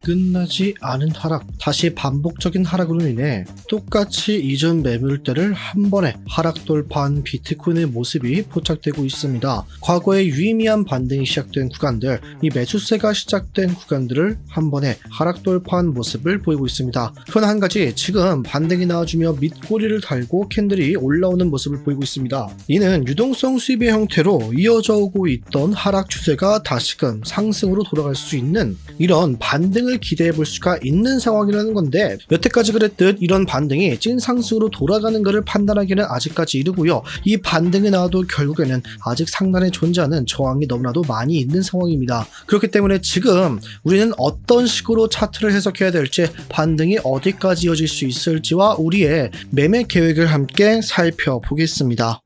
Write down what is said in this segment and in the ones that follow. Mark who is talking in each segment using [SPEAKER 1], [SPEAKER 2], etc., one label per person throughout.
[SPEAKER 1] 끝나지 않은 하락, 다시 반복적인 하락으로 인해 똑같이 이전 매물대를 한 번에 하락 돌파한 비트코인의 모습이 포착되고 있습니다. 과거에 유의미한 반등이 시작된 구간들, 이 매수세가 시작된 구간들을 한 번에 하락 돌파한 모습을 보이고 있습니다. 그러나 한 가지, 지금 반등이 나와주며 밑꼬리를 달고 캔들이 올라오는 모습을 보이고 있습니다. 이는 유동성 수입의 형태로 이어져 오고 있던 하락 추세가 다시금 상승으로 돌아갈 수 있는 이런 반등을 기대해 볼 수가 있는 상황이라는 건데, 여태까지 그랬듯 이런 반등이 찐 상승으로 돌아가는 것을 판단하기는 아직까지 이르고요. 이 반등이 나와도 결국에는 아직 상단에 존재하는 저항이 너무나도 많이 있는 상황입니다. 그렇기 때문에 지금 우리는 어떤 식으로 차트를 해석해야 될지, 반등이 어디까지 이어질 수 있을지와 우리의 매매 계획을 함께 살펴보겠습니다.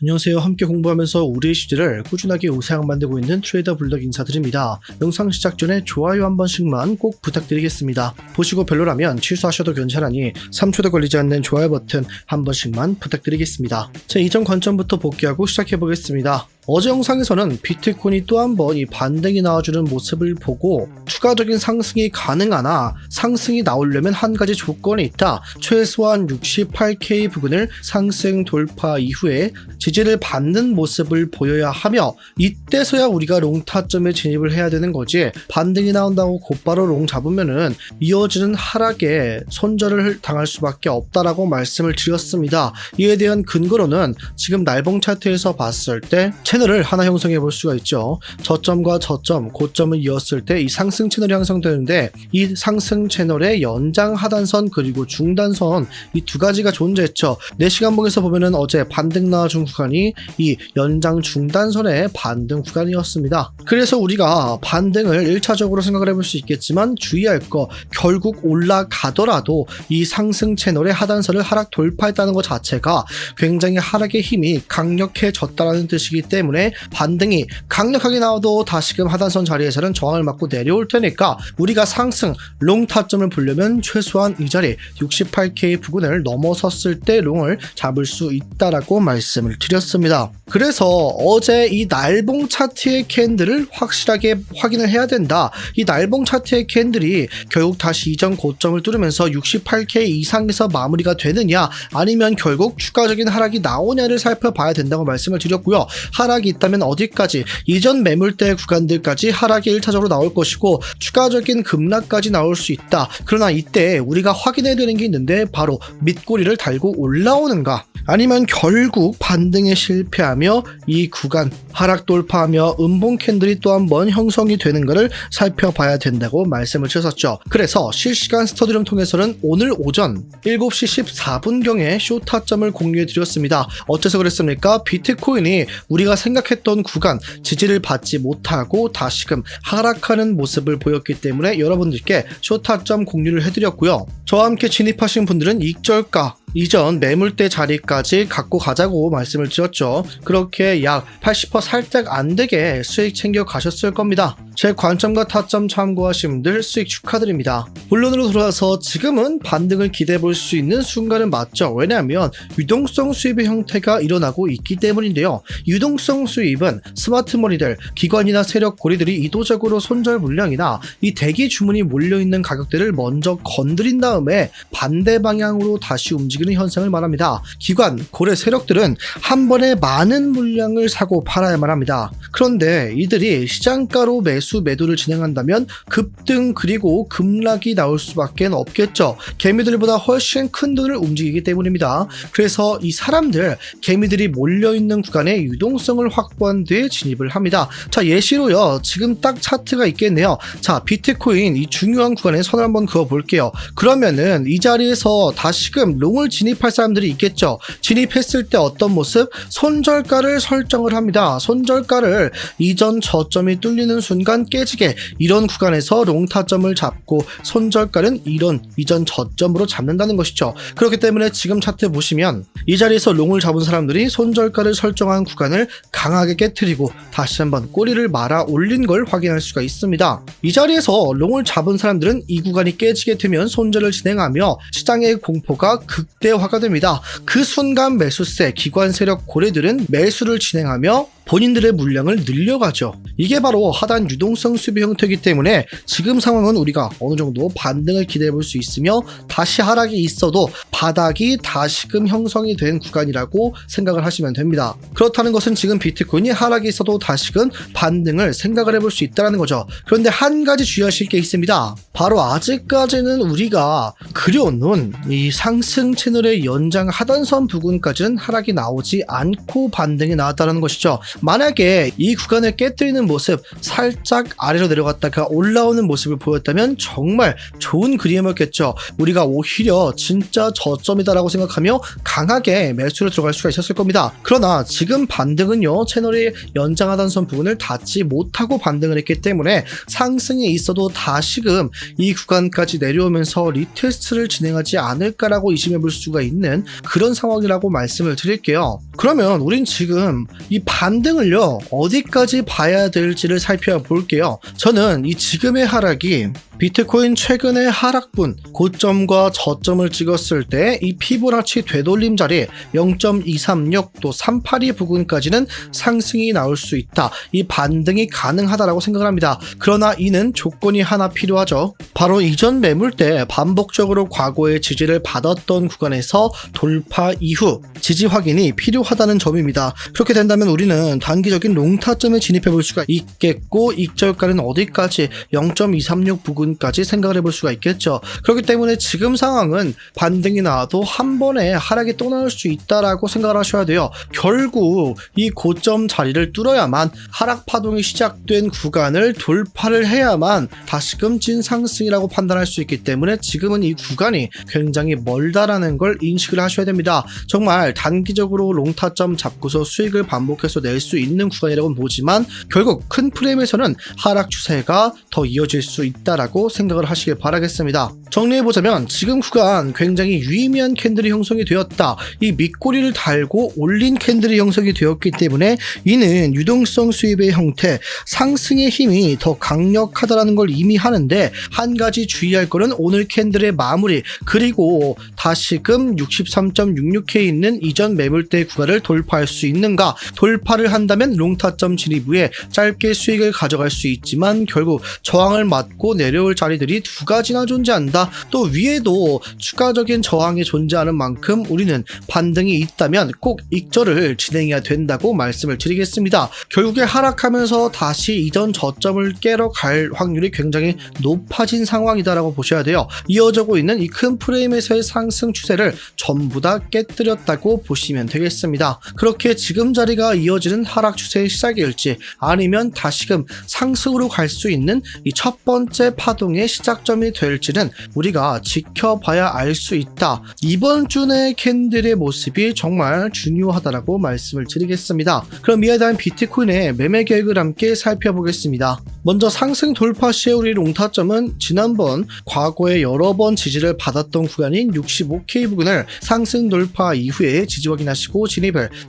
[SPEAKER 1] 안녕하세요. 함께 공부하면서 우리의 시대를 꾸준하게 우상 만들고 있는 트레이더 블럭 인사드립니다. 영상 시작 전에 좋아요 한 번씩만 꼭 부탁드리겠습니다. 보시고 별로라면 취소하셔도 괜찮으니 3초도 걸리지 않는 좋아요 버튼 한 번씩만 부탁드리겠습니다. 자, 이전 관점부터 복귀하고 시작해보겠습니다. 어제 영상에서는 비트코인이 또 한 번 이 반등이 나와주는 모습을 보고 추가적인 상승이 가능하나 상승이 나오려면 한 가지 조건이 있다. 최소한 68K 부근을 상승 돌파 이후에 지지를 받는 모습을 보여야 하며, 이때서야 우리가 롱 타점에 진입을 해야 되는 거지, 반등이 나온다고 곧바로 롱 잡으면은 이어지는 하락에 손절을 당할 수밖에 없다라고 말씀을 드렸습니다. 이에 대한 근거로는 지금 날봉 차트에서 봤을 때 채널을 하나 형성해 볼 수가 있죠. 저점과 저점, 고점을 이었을 때 이 상승 채널이 형성되는데, 이 상승 채널의 연장 하단선 그리고 중단선, 이 두 가지가 존재했죠. 4시간봉에서 보면은 어제 반등 나와준 구간이 이 연장 중단선의 반등 구간이었습니다. 그래서 우리가 반등을 1차적으로 생각을 해볼 수 있겠지만, 주의할 거, 결국 올라가더라도 이 상승 채널의 하단선을 하락 돌파했다는 것 자체가 굉장히 하락의 힘이 강력해졌다는 뜻이기 때문에 반등이 강력하게 나와도 다시금 하단선 자리에서는 저항을 맞고 내려올 테니까 우리가 상승 롱 타점을 보려면 최소한 이 자리 68K 부근을 넘어섰을 때 롱을 잡을 수 있다라고 말씀을 드렸습니다. 그래서 어제 이 날봉 차트의 캔들을 확실하게 확인을 해야 된다. 이 날봉 차트의 캔들이 결국 다시 이전 고점을 뚫으면서 68K 이상에서 마무리가 되느냐, 아니면 결국 추가적인 하락이 나오냐를 살펴봐야 된다고 말씀을 드렸고요. 하락이 있다면 어디까지, 이전 매물대 구간들까지 하락이 1차적으로 나올 것이고 추가적인 급락까지 나올 수 있다. 그러나 이때 우리가 확인해야 되는 게 있는데, 바로 밑꼬리를 달고 올라오는가, 아니면 결국 반등에 실패하며 이 구간 하락 돌파하며 음봉 캔들이 또 한 번 형성이 되는 것을 살펴봐야 된다고 말씀을 드렸었죠. 그래서 실시간 스터디룸 통해서는 오늘 오전 7시 14분경에 쇼타점을 공유해 드렸습니다. 어째서 그랬습니까? 비트코인이 우리가 생각했던 구간 지지를 받지 못하고 다시금 하락하는 모습을 보였기 때문에 여러분들께 쇼타점 공유를 해드렸고요. 저와 함께 진입하신 분들은 익절가 이전 매물대 자리까지 갖고 가자고 말씀을 드렸죠. 그렇게 약 80% 살짝 안되게 수익 챙겨 가셨을 겁니다. 제 관점과 타점 참고하신 분들 수익 축하드립니다. 본론으로 돌아와서 지금은 반등을 기대해 볼 수 있는 순간은 맞죠. 왜냐하면 유동성 수입의 형태가 일어나고 있기 때문인데요. 유동성 수입은 스마트머니들, 기관이나 세력 고리들이 이도적으로 손절 물량이나 이 대기 주문이 몰려있는 가격대를 먼저 건드린 다음에 반대 방향으로 다시 움직이는 현상을 말합니다. 기관, 고래, 세력들은 한 번에 많은 물량을 사고 팔아야만 합니다. 그런데 이들이 시장가로 매도를 진행한다면 급등 그리고 급락이 나올 수밖에 없겠죠. 개미들보다 훨씬 큰 돈을 움직이기 때문입니다. 그래서 이 사람들, 개미들이 몰려있는 구간에 유동성을 확보한 뒤에 진입을 합니다. 자, 예시로요, 지금 딱 차트가 있겠네요. 자, 비트코인 이 중요한 구간에 선을 한번 그어 볼게요. 그러면은 이 자리에서 다시금 롱을 진입할 사람들이 있겠죠. 진입했을 때 어떤 모습? 손절가를 설정을 합니다. 손절가를 이전 저점이 뚫리는 순간 깨지게, 이런 구간에서 롱 타점을 잡고 손절가는 이런 이전 저점으로 잡는다는 것이죠. 그렇기 때문에 지금 차트 보시면 이 자리에서 롱을 잡은 사람들이 손절가를 설정한 구간을 강하게 깨트리고 다시 한번 꼬리를 말아 올린 걸 확인할 수가 있습니다. 이 자리에서 롱을 잡은 사람들은 이 구간이 깨지게 되면 손절을 진행하며 시장의 공포가 극대화가 됩니다. 그 순간 매수세, 기관 세력 고래들은 매수를 진행하며 본인들의 물량을 늘려가죠. 이게 바로 하단 유동성 수비 형태이기 때문에 지금 상황은 우리가 어느 정도 반등을 기대해 볼 수 있으며 다시 하락이 있어도 바닥이 다시금 형성이 된 구간이라고 생각을 하시면 됩니다. 그렇다는 것은 지금 비트코인이 하락이 있어도 다시금 반등을 생각을 해볼 수 있다는 거죠. 그런데 한 가지 주의하실 게 있습니다. 바로 아직까지는 우리가 그려놓은 이 상승 채널의 연장 하단선 부근까지는 하락이 나오지 않고 반등이 나왔다는 것이죠. 만약에 이 구간을 깨뜨리는 모습, 살짝 아래로 내려갔다가 올라오는 모습을 보였다면 정말 좋은 그림이었겠죠. 우리가 오히려 진짜 저점이다라고 생각하며 강하게 매수를 들어갈 수가 있었을 겁니다. 그러나 지금 반등은요, 채널의 연장 하단선 부분을 닿지 못하고 반등을 했기 때문에 상승이 있어도 다시금 이 구간까지 내려오면서 리테스트를 진행하지 않을까라고 의심해 볼 수가 있는 그런 상황이라고 말씀을 드릴게요. 그러면 우린 지금 이 반등을요, 어디까지 봐야 될지를 살펴볼게요. 저는 이 지금의 하락이 비트코인 최근의 하락분, 고점과 저점을 찍었을 때 이 피보나치 되돌림 자리 0.236 또 382 부근까지는 상승이 나올 수 있다. 이 반등이 가능하다라고 생각을 합니다. 그러나 이는 조건이 하나 필요하죠. 바로 이전 매물 때 반복적으로 과거의 지지를 받았던 구간에서 돌파 이후 지지 확인이 필요하다는 점입니다. 그렇게 된다면 우리는 단기적인 롱타점에 진입해 볼 수가 있겠고, 익절가는 어디까지 0.236 부근까지 생각을 해볼 수가 있겠죠. 그렇기 때문에 지금 상황은 반등이 나와도 한 번에 하락이 또 나올 수 있다라고 생각을 하셔야 돼요. 결국 이 고점 자리를 뚫어야만, 하락 파동이 시작된 구간을 돌파를 해야만 다시금 찐 상승이라고 판단할 수 있기 때문에 지금은 이 구간이 굉장히 멀다라는 걸 인식을 하셔야 됩니다. 정말 단기적으로 롱타점 잡고서 수익을 반복해서 낼 수 있는 구간이라고는 보지만 결국 큰 프레임에서는 하락 추세가 더 이어질 수 있다라고 생각을 하시길 바라겠습니다. 정리해보자면 지금 구간 굉장히 유의미한 캔들이 형성이 되었다. 이 밑꼬리를 달고 올린 캔들이 형성이 되었기 때문에 이는 유동성 수입의 형태, 상승의 힘이 더 강력하다라는 걸 의미하는데, 한 가지 주의할 거는 오늘 캔들의 마무리, 그리고 다시금 63.66K 있는 이전 매물대 구간을 돌파할 수 있는가. 돌파를 한다면 롱타점 진입 후에 짧게 수익을 가져갈 수 있지만 결국 저항을 맞고 내려올 자리들이 두 가지나 존재한다. 또 위에도 추가적인 저항이 존재하는 만큼 우리는 반등이 있다면 꼭 익절을 진행해야 된다고 말씀을 드리겠습니다. 결국에 하락하면서 다시 이전 저점을 깨러 갈 확률이 굉장히 높아진 상황이다라고 보셔야 돼요. 이어지고 있는 이 큰 프레임에서의 상승 추세를 전부 다 깨뜨렸다고 보시면 되겠습니다. 그렇게 지금 자리가 이어지는 하락 추세의 시작일지, 아니면 다시금 상승으로 갈 수 있는 이 첫 번째 파동의 시작점이 될지는 우리가 지켜봐야 알 수 있다. 이번 주 내 캔들의 모습이 정말 중요하다라고 말씀을 드리겠습니다. 그럼 이에 대한 비트코인의 매매 계획을 함께 살펴보겠습니다. 먼저 상승 돌파 시에 우리 롱타점은 지난번 과거에 여러 번 지지를 받았던 구간인 65K 부근을 상승 돌파 이후에 지지 확인하시고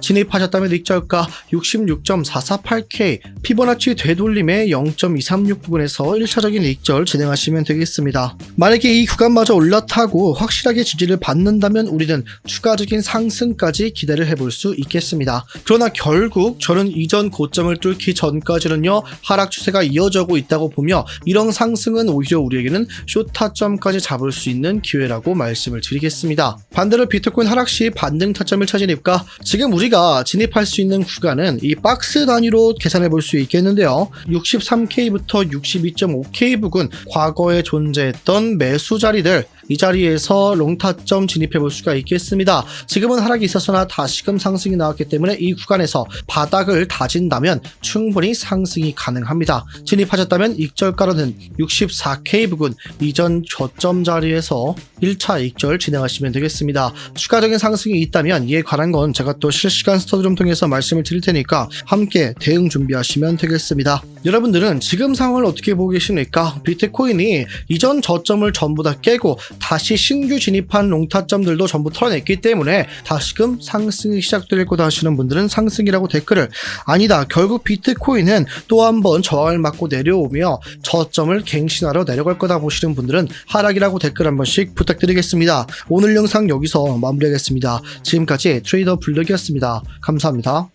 [SPEAKER 1] 진입하셨다면 익절가 66.448K, 피보나치 되돌림의 0.236 부근에서 1차적인 익절 진행하시면 되겠습니다. 만약에 이 구간마저 올라타고 확실하게 지지를 받는다면 우리는 추가적인 상승까지 기대를 해볼 수 있겠습니다. 그러나 결국 저는 이전 고점을 뚫기 전까지는요, 하락 추세가 이어지고 있다고 보며 이런 상승은 오히려 우리에게는 숏타점까지 잡을 수 있는 기회라고 말씀을 드리겠습니다. 반대로 비트코인 하락 시 반등 타점을 찾으니까 지금 우리가 진입할 수 있는 구간은 이 박스 단위로 계산해 볼 수 있겠는데요. 63K부터 62.5K 부근, 과거에 존재했던 매수 자리들, 이 자리에서 롱타점 진입해 볼 수가 있겠습니다. 지금은 하락이 있었으나 다시금 상승이 나왔기 때문에 이 구간에서 바닥을 다진다면 충분히 상승이 가능합니다. 진입하셨다면 익절가로는 64K 부근, 이전 저점 자리에서 1차 익절 진행하시면 되겠습니다. 추가적인 상승이 있다면 이에 관한 건 제가 또 실시간 스터디룸 통해서 말씀을 드릴 테니까 함께 대응 준비하시면 되겠습니다. 여러분들은 지금 상황을 어떻게 보고 계십니까? 비트코인이 이전 저점을 전부 다 깨고 다시 신규 진입한 롱타점들도 전부 털어냈기 때문에 다시금 상승이 시작될 거다 하시는 분들은 상승이라고 댓글을, 아니다, 결국 비트코인은 또 한 번 저항을 맞고 내려오며 저점을 갱신하러 내려갈 거다 보시는 분들은 하락이라고 댓글 한 번씩 부탁드리겠습니다. 오늘 영상 여기서 마무리하겠습니다. 지금까지 트레이더 블럭이었습니다. 감사합니다.